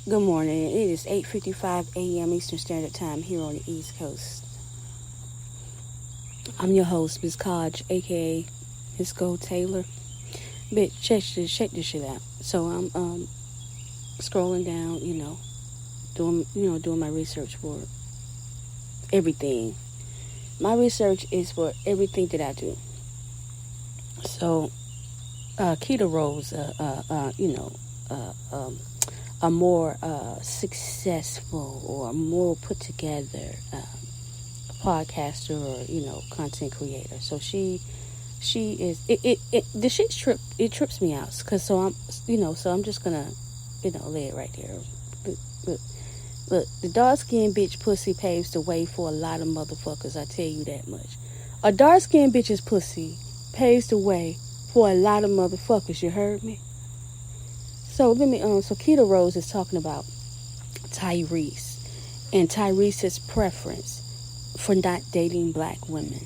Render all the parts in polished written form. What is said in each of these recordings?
Good morning. It is 8:55 a.m. Eastern Standard Time here on the East Coast. I'm your host, Ms. Kodge, aka Miss Gold Taylor. Bitch, check this shit out. So I'm scrolling down, doing my research for everything. My research is for everything that I do. So Keto Rose, a more successful or more put together podcaster or content creator. So she is the shit trips me out because so I'm just gonna lay it right there. Look, the dark skinned bitch pussy paves the way for a lot of motherfuckers. I tell you that much. A dark skinned bitch's pussy paves the way for a lot of motherfuckers. You heard me? So so Keto Rose is talking about Tyrese and Tyrese's preference for not dating black women,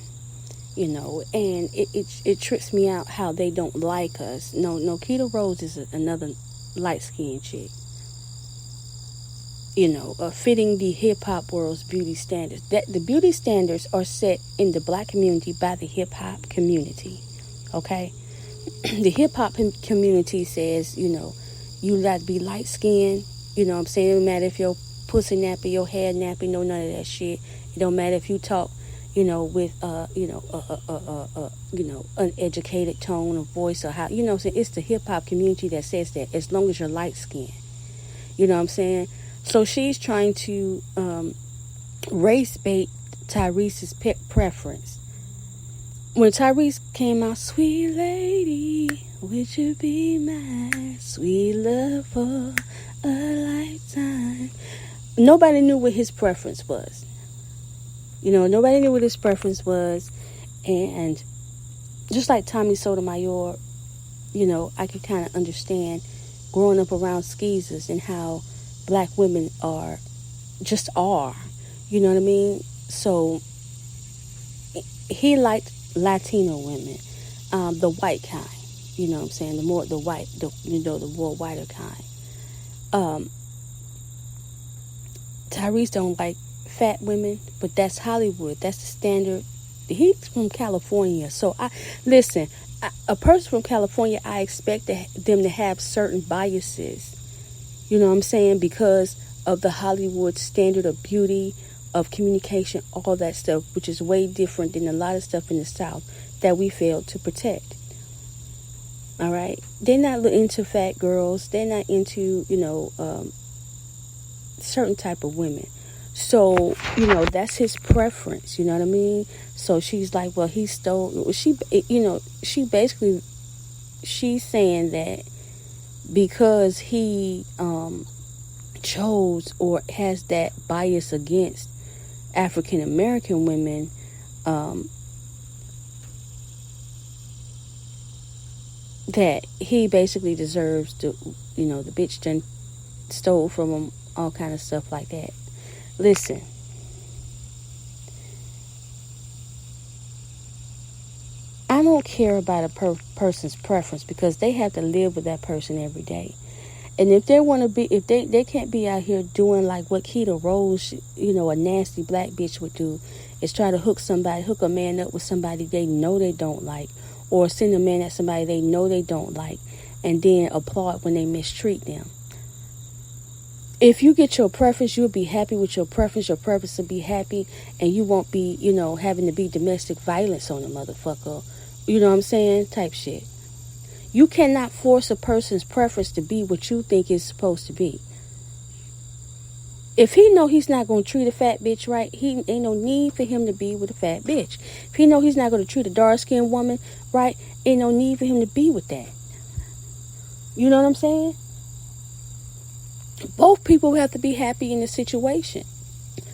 and it trips me out how they don't like us. No, Keto Rose is another light-skinned chick, fitting the hip-hop world's beauty standards. That the beauty standards are set in the black community by the hip-hop community, okay? The hip-hop community says, you got to be light-skinned, what I'm saying? It don't matter if your pussy nappy, your hair nappy, none of that shit. It don't matter if you talk, with, uneducated tone of voice or how, it's the hip-hop community that says that as long as you're light-skinned. You know what I'm saying? So she's trying to race bait Tyrese's preference. When Tyrese came out, sweet lady, would you be my sweet love for a lifetime? Nobody knew what his preference was. Nobody knew what his preference was. And just like Tommy Sotomayor, I could kind of understand growing up around skeezers and how black women are. You know what I mean? So he liked Latino women, the white kind. You know what I'm saying? The more whiter kind. Tyrese don't like fat women, but that's Hollywood. That's the standard. He's from California, so a person from California, I expect them to have certain biases. You know what I'm saying? Because of the Hollywood standard of beauty, of communication, all that stuff, which is way different than a lot of stuff in the South that we failed to protect. All right? They're not into fat girls. They're not into, certain type of women. So, that's his preference. You know what I mean? So she's like, well, he stole. She's saying that because he chose or has that bias against African American women, that he basically deserves to, the bitch done stole from him, all kind of stuff like that. Listen, I don't care about a person's preference because they have to live with that person every day. And if they can't be out here doing like what Keto Rose, a nasty black bitch would do, is try to hook a man up with somebody they know they don't like, or send a man at somebody they know they don't like, and then applaud when they mistreat them. If you get your preference, you'll be happy with your preference. Your preference will be happy, and you won't be, having to be domestic violence on a motherfucker. You know what I'm saying? Type shit. You cannot force a person's preference to be what you think it's supposed to be. If he know he's not going to treat a fat bitch right, he ain't no need for him to be with a fat bitch. If he know he's not going to treat a dark-skinned woman right, ain't no need for him to be with that. You know what I'm saying? Both people have to be happy in the situation.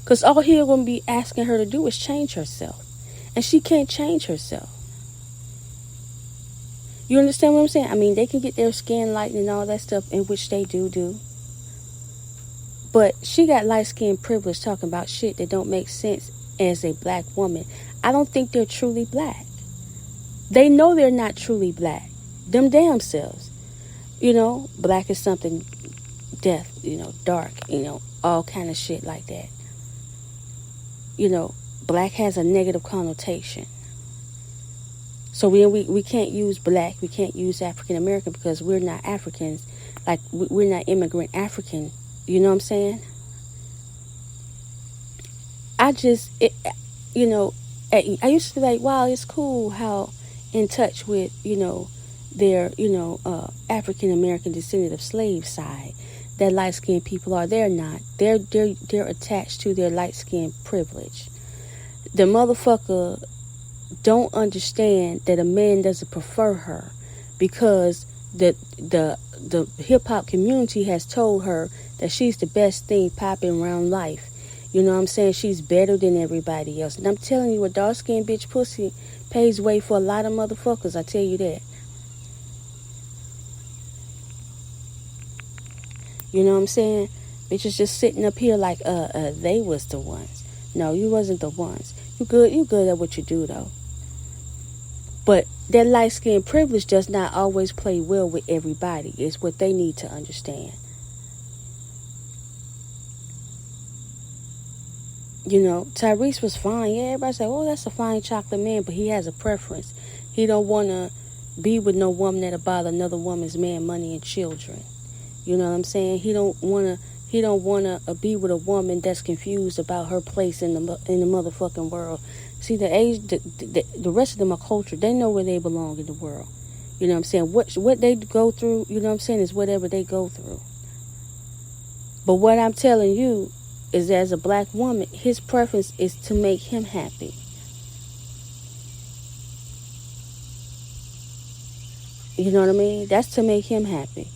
Because all he's going to be asking her to do is change herself. And she can't change herself. You understand what I'm saying? I mean, they can get their skin lightened and all that stuff, in which they do. But she got light skin privilege talking about shit that don't make sense as a black woman. I don't think they're truly black. They know they're not truly black. Them damn selves. Black is something death, dark, all kind of shit like that. Black has a negative connotation. So we can't use black, we can't use African American because we're not Africans. Like, we're not immigrant African. You know what I'm saying? I used to be like, wow, it's cool how in touch with, their, African American descendant of slave side that light skinned people are. They're not. They're attached to their light skinned privilege. The motherfucker don't understand that a man doesn't prefer her because the hip hop community has told her that she's the best thing popping around life. You know what I'm saying? She's better than everybody else. And I'm telling you, a dark skinned bitch pussy pays way for a lot of motherfuckers. I tell you that. You know what I'm saying? Bitches just sitting up here like they was the ones. No, you wasn't the ones. You good at what you do though. But that light skin privilege does not always play well with everybody. It's what they need to understand. Tyrese was fine. Yeah, everybody say, oh, that's a fine chocolate man, but he has a preference. He don't want to be with no woman that'll bother another woman's man, money, and children. You know what I'm saying? He don't want to be with a woman that's confused about her place in the motherfucking world. See, the rest of them are culture. They know where they belong in the world. You know what I'm saying? What they go through, you know what I'm saying, is whatever they go through. But what I'm telling you is, as a black woman, his preference is to make him happy. You know what I mean? That's to make him happy.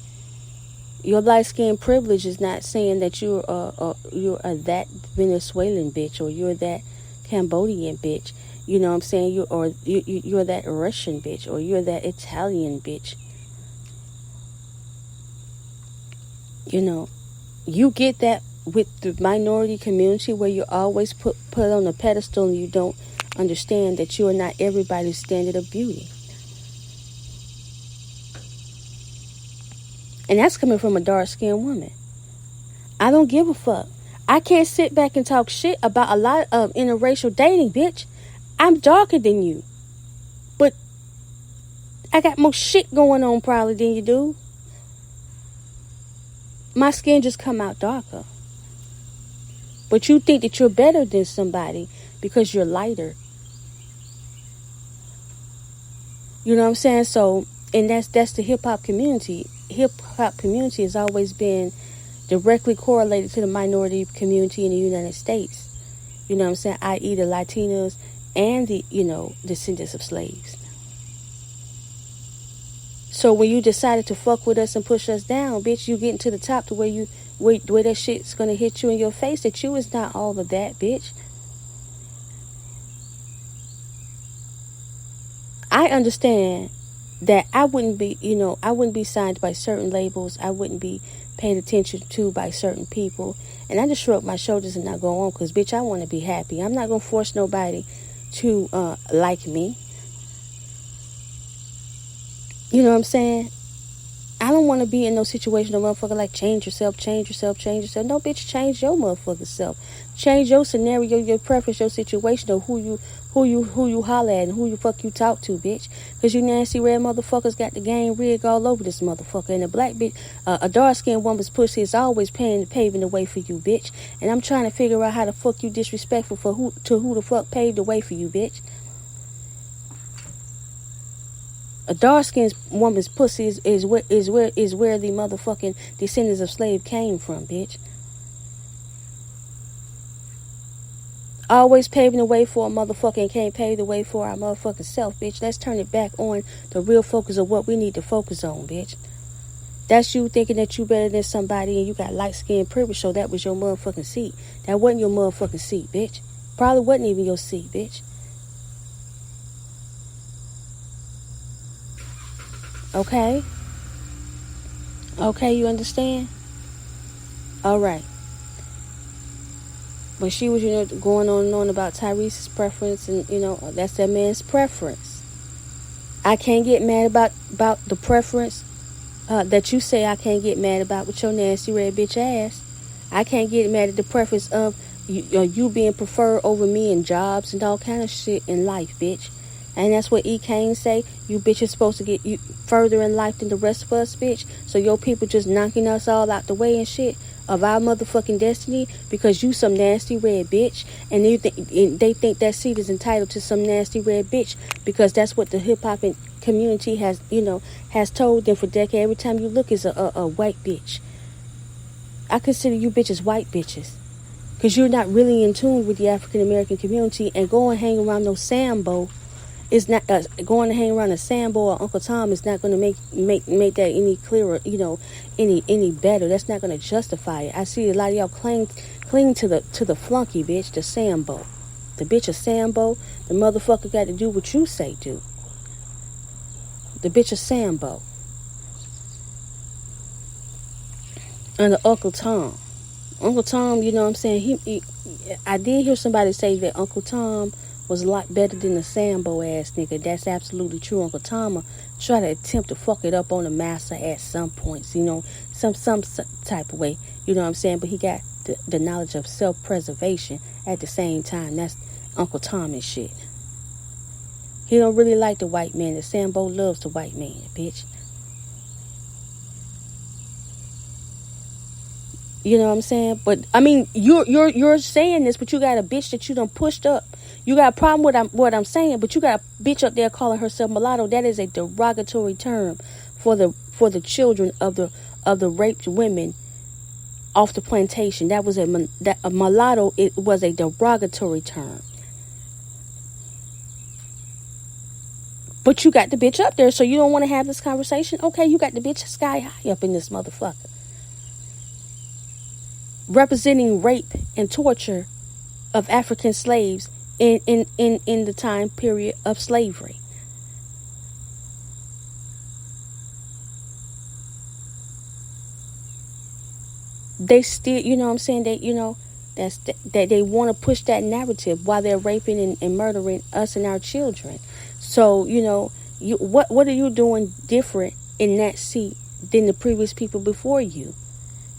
Your light skin privilege is not saying that you're that Venezuelan bitch, or you're that Cambodian bitch. You know what I'm saying? You're that Russian bitch, or you're that Italian bitch. You get that with the minority community, where you're always put on a pedestal, and you don't understand that you are not everybody's standard of beauty. And that's coming from a dark-skinned woman. I don't give a fuck. I can't sit back and talk shit about a lot of interracial dating, bitch. I'm darker than you. But I got more shit going on probably than you do. My skin just come out darker. But you think that you're better than somebody because you're lighter. You know what I'm saying? So, and that's the hip-hop community. Hip-hop community has always been directly correlated to the minority community in the United States. You know what I'm saying? I.e. the Latinos and the, descendants of slaves. So when you decided to fuck with us and push us down, bitch, you getting to the top to where that shit's gonna hit you in your face, that you is not all of that, bitch. I understand that I wouldn't be signed by certain labels. I wouldn't be paid attention to by certain people. And I just shrug my shoulders and I go on, because, bitch, I want to be happy. I'm not going to force nobody to like me. You know what I'm saying? I don't want to be in no situation, no motherfucker like change yourself. No, bitch, change your motherfucking self. Change your scenario, your preference, your situation, or who you holler at and who you fuck you talk to, bitch. Because you nasty red motherfuckers got the game rigged all over this motherfucker. And a black bitch, a dark-skinned woman's pussy is always paving the way for you, bitch. And I'm trying to figure out how the fuck you disrespectful who the fuck paved the way for you, bitch. A dark-skinned woman's pussy is where the motherfucking descendants of slave came from, bitch. Always paving the way for a motherfucker and can't pave the way for our motherfucking self, bitch. Let's turn it back on the real focus of what we need to focus on, bitch. That's you thinking that you better than somebody and you got light-skinned privilege, so that was your motherfucking seat. That wasn't your motherfucking seat, bitch. Probably wasn't even your seat, bitch. Okay? Okay, you understand? All right. But she was, going on and on about Tyrese's preference, and, that's that man's preference. I can't get mad about the preference that you say I can't get mad about with your nasty red bitch ass. I can't get mad at the preference of you being preferred over me in jobs and all kind of shit in life, bitch. And that's what E. Kane say. You bitches supposed to get you further in life than the rest of us, bitch. So your people just knocking us all out the way and shit of our motherfucking destiny because you some nasty red bitch. And they think that seat is entitled to some nasty red bitch because that's what the hip hop community has told them for decades. Every time you look is a white bitch. I consider you bitches white bitches because you're not really in tune with the African American community, and go and hang around no Sambo. It's not going to hang around a Sambo or Uncle Tom is not going to make that any clearer, any better. That's not going to justify it. I see a lot of y'all cling to the flunky bitch, the Sambo, the bitch of Sambo. The motherfucker got to do what you say do. The bitch of Sambo and the Uncle Tom. Uncle Tom, you know what I'm saying? I did hear somebody say that Uncle Tom was a lot better than the Sambo ass nigga. That's absolutely true. Uncle Tom try to attempt to fuck it up on the master at some points, some type of way, you know what I'm saying? But he got the knowledge of self-preservation at the same time. That's Uncle Tom and shit. He don't really like the white man. The Sambo loves the white man, bitch. You know what I'm saying? But I mean, you're saying this, but you got a bitch that you done pushed up. You got a problem with what I'm saying, but you got a bitch up there calling herself mulatto. That is a derogatory term for the children of the raped women off the plantation. That was a mulatto. It was a derogatory term. But you got the bitch up there, so you don't want to have this conversation? Okay, you got the bitch sky high up in this motherfucker. Representing rape and torture of African slaves in the time period of slavery. They still, you know what I'm saying, that they want to push that narrative while they're raping and murdering us and our children. So, what are you doing different in that seat than the previous people before you?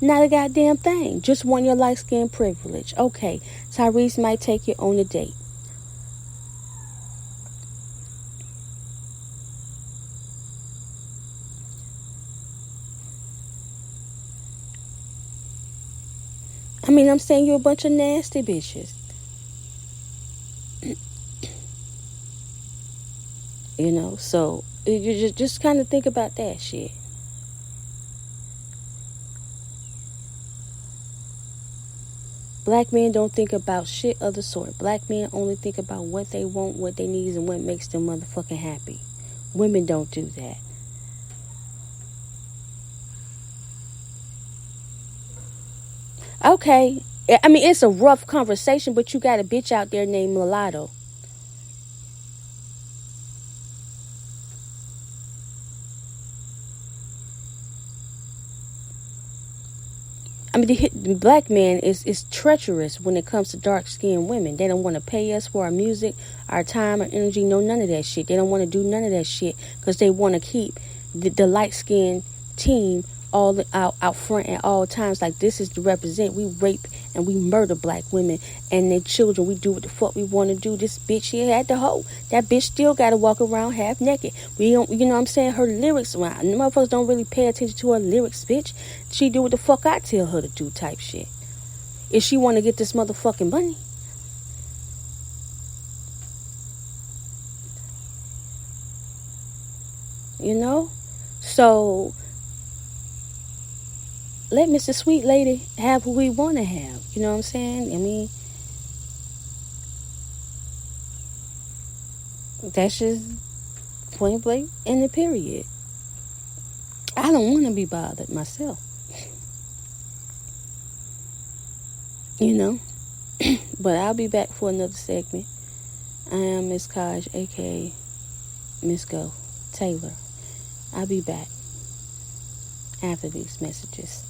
Not a goddamn thing. Just want your light skin privilege. Okay, Tyrese might take you on a date. I mean, I'm saying you're a bunch of nasty bitches. So you just kind of think about that shit. Black men don't think about shit of the sort. Black men only think about what they want, what they need, and what makes them motherfucking happy. Women don't do that. Okay. I mean, it's a rough conversation, but you got a bitch out there named Mulatto. I mean, the black man is treacherous when it comes to dark-skinned women. They don't want to pay us for our music, our time, our energy, none of that shit. They don't want to do none of that shit because they want to keep the light-skinned team all out front at all times. Like, this is to represent. We rape and we murder black women and their children. We do what the fuck we want to do. This bitch here had the hoe. That bitch still got to walk around half naked. We don't, you know what I'm saying? Her lyrics, well, the motherfuckers don't really pay attention to her lyrics, bitch. She do what the fuck I tell her to do type shit. If she want to get this motherfucking money. So let Mr. Sweet Lady have who we want to have. You know what I'm saying? I mean, that's just point blank in the period. I don't want to be bothered myself. But I'll be back for another segment. I am Miss Kaj, aka Miss Go Taylor. I'll be back after these messages.